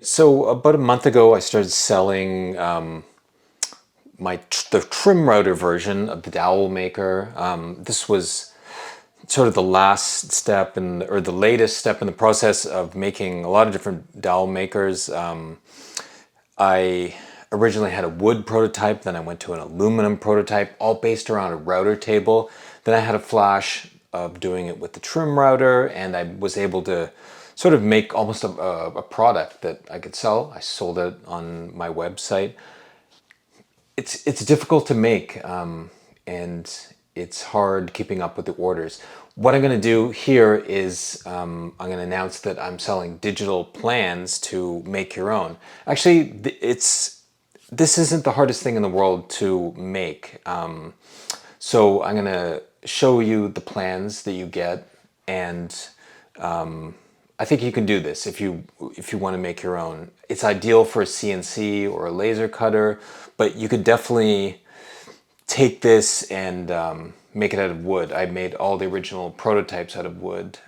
So about a month ago, I started selling the trim router version of the dowel maker. This was sort of the last step or the latest step in the process of making a lot of different dowel makers. I originally had a wood prototype, then I went to an aluminum prototype, all based around a router table. Then I had a flash of doing it with the trim router, and I was able to sort of make almost a product that I could sell. I sold it on my website. It's difficult to make, and it's hard keeping up with the orders. What I'm going to do here is I'm going to announce that I'm selling digital plans to make your own. Actually, this isn't the hardest thing in the world to make. So I'm going to show you the plans that you get, and I think you can do this if you want to make your own. It's ideal for a CNC or a laser cutter, but you could definitely take this and make it out of wood. I made all the original prototypes out of wood,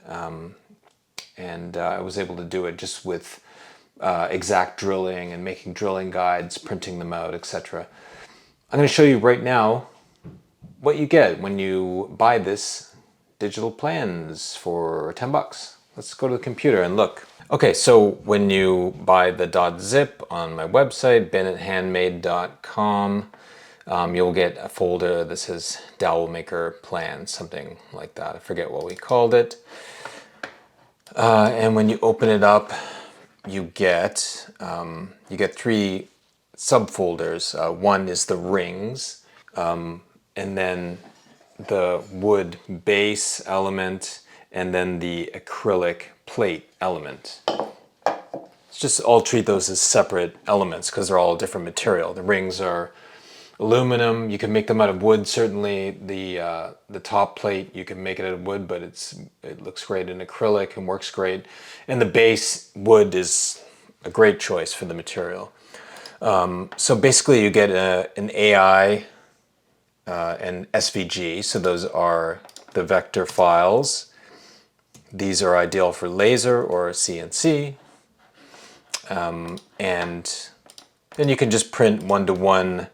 and I was able to do it just with exact drilling and making drilling guides, printing them out, etc. I'm going to show you right now what you get when you buy this digital plans for 10 bucks. Let's go to the computer and look. Okay, so when you buy the .zip on my website, bennetthandmade.com, you'll get a folder that says Dowel Maker Plan, something like that. I forget what we called it. And when you open it up, you get three subfolders. One is the rings, and then the wood base element, and then the acrylic plate element. I'll treat those as separate elements because they're all different material. The rings are aluminum. You can make them out of wood. Certainly, the top plate you can make it out of wood, but it looks great in acrylic and works great. And the base wood is a great choice for the material. So basically, you get an AI and SVG. So those are the vector files. These are ideal for laser or CNC. And then you can just print one-to-one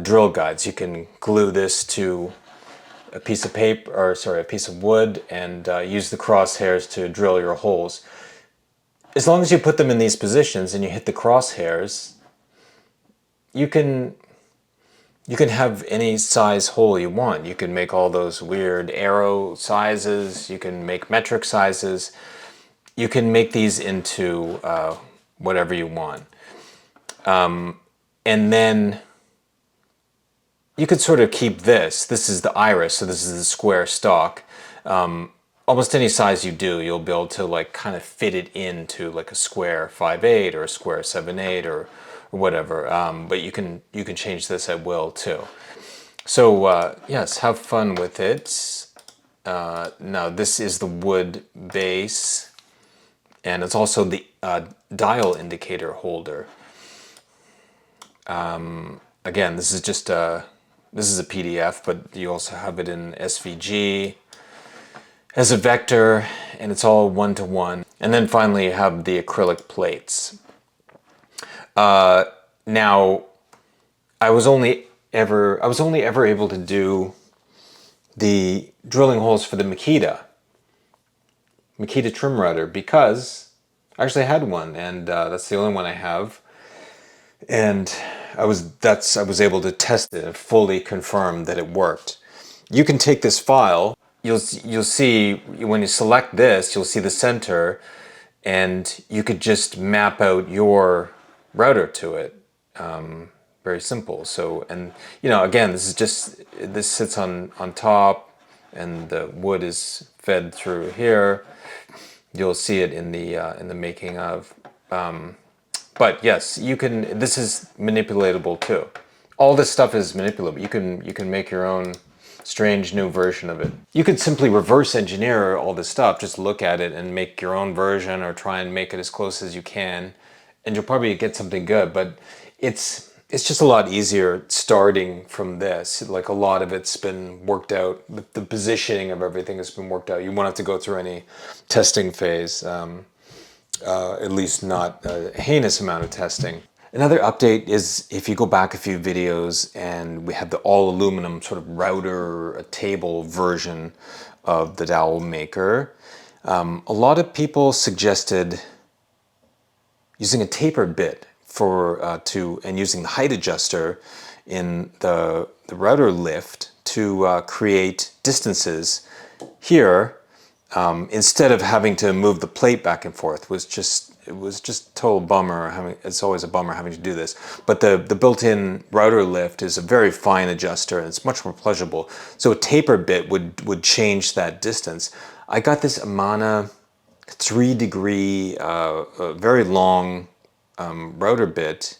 drill guides. You can glue this to a piece of paper, or sorry, a piece of wood, and use the crosshairs to drill your holes. As long as you put them in these positions and you hit the crosshairs, you can have any size hole you want. You can make all those weird arrow sizes. You can make metric sizes. You can make these into whatever you want. And then you could sort of keep this. This is the iris, so this is the square stock. Almost any size you do, you'll be able to like kind of fit it into like a square 5/8 or a square 7/8 or whatever. But you can change this at will too. So yes, have fun with it. Now this is the wood base, and it's also the dial indicator holder. Again, this is just a PDF, but you also have it in SVG as a vector, and it's all one-to-one. And then finally, you have the acrylic plates. Now, I was only ever able to do the drilling holes for the Makita trim router because I actually had one, and that's the only one I have. And I was able to test it and fully confirm that it worked. You can take this file. You'll see when you select this, you'll see the center, and you could just map out your router to it. Very simple. So, and again, this sits on top, and the wood is fed through here. You'll see it in the making of. But yes, you can. This is manipulatable too. All this stuff is manipulable. You can make your own strange new version of it. You could simply reverse engineer all this stuff. Just look at it and make your own version, or try and make it as close as you can, and you'll probably get something good. But it's just a lot easier starting from this. Like a lot of it's been worked out. The positioning of everything has been worked out. You won't have to go through any testing phase. at least not a heinous amount of testing. Another update is if you go back a few videos and we have the all aluminum sort of router, a table version of the dowel maker. A lot of people suggested using a tapered bit for and using the height adjuster in the router lift to create distances here, instead of having to move the plate back and forth. It was just total bummer. It's always a bummer having to do this. But the built-in router lift is a very fine adjuster and it's much more pleasurable. So a taper bit would change that distance. I got this Amana 3-degree, very long router bit,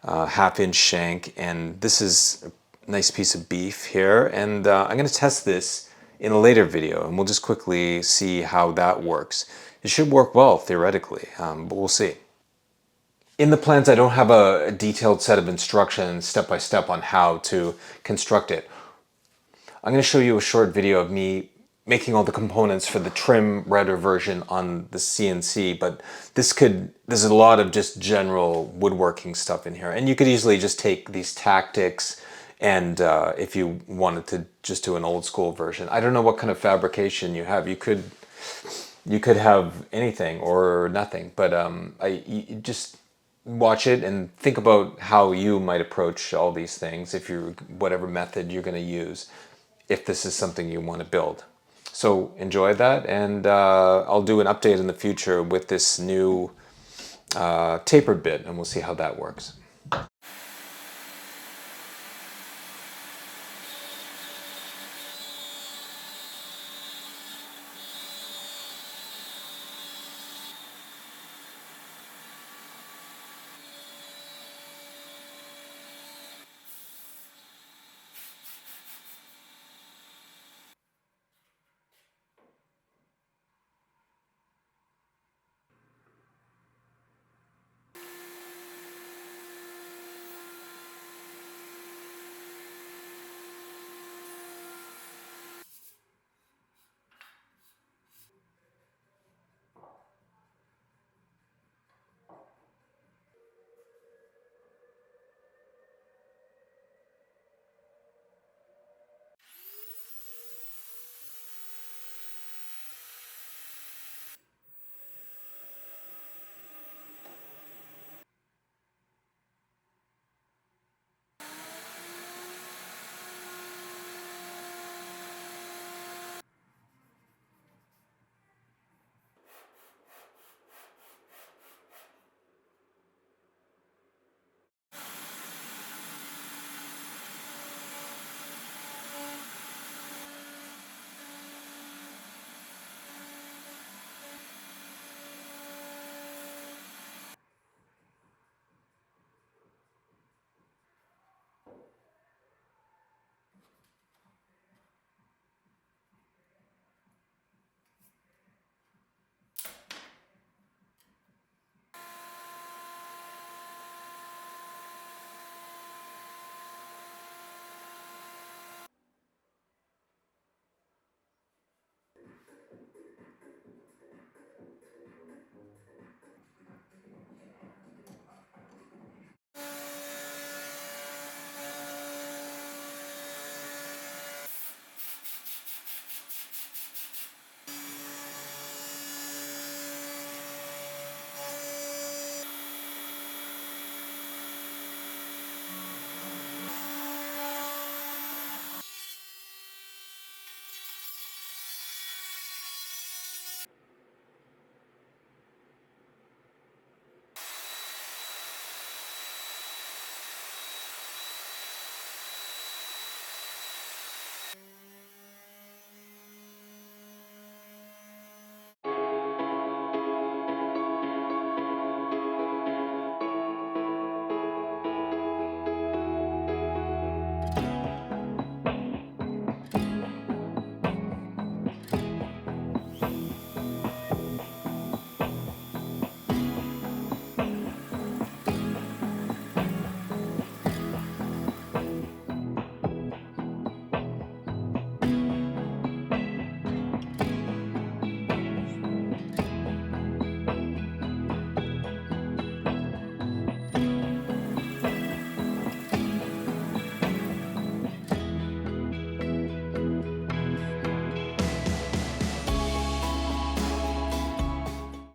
half-inch shank, and this is a nice piece of beef here. And I'm going to test this in a later video, and we'll just quickly see how that works. It should work well theoretically, but we'll see. In the plans, I don't have a detailed set of instructions step by step on how to construct it. I'm going to show you a short video of me making all the components for the trim router version on the CNC, but there's a lot of just general woodworking stuff in here, and you could easily just take these tactics and if you wanted to just do an old school version. I don't know what kind of fabrication you have. You could have anything or nothing, but you just watch it and think about how you might approach all these things if you're whatever method you're going to use, if this is something you want to build. So enjoy that, and I'll do an update in the future with this new tapered bit, and we'll see how that works.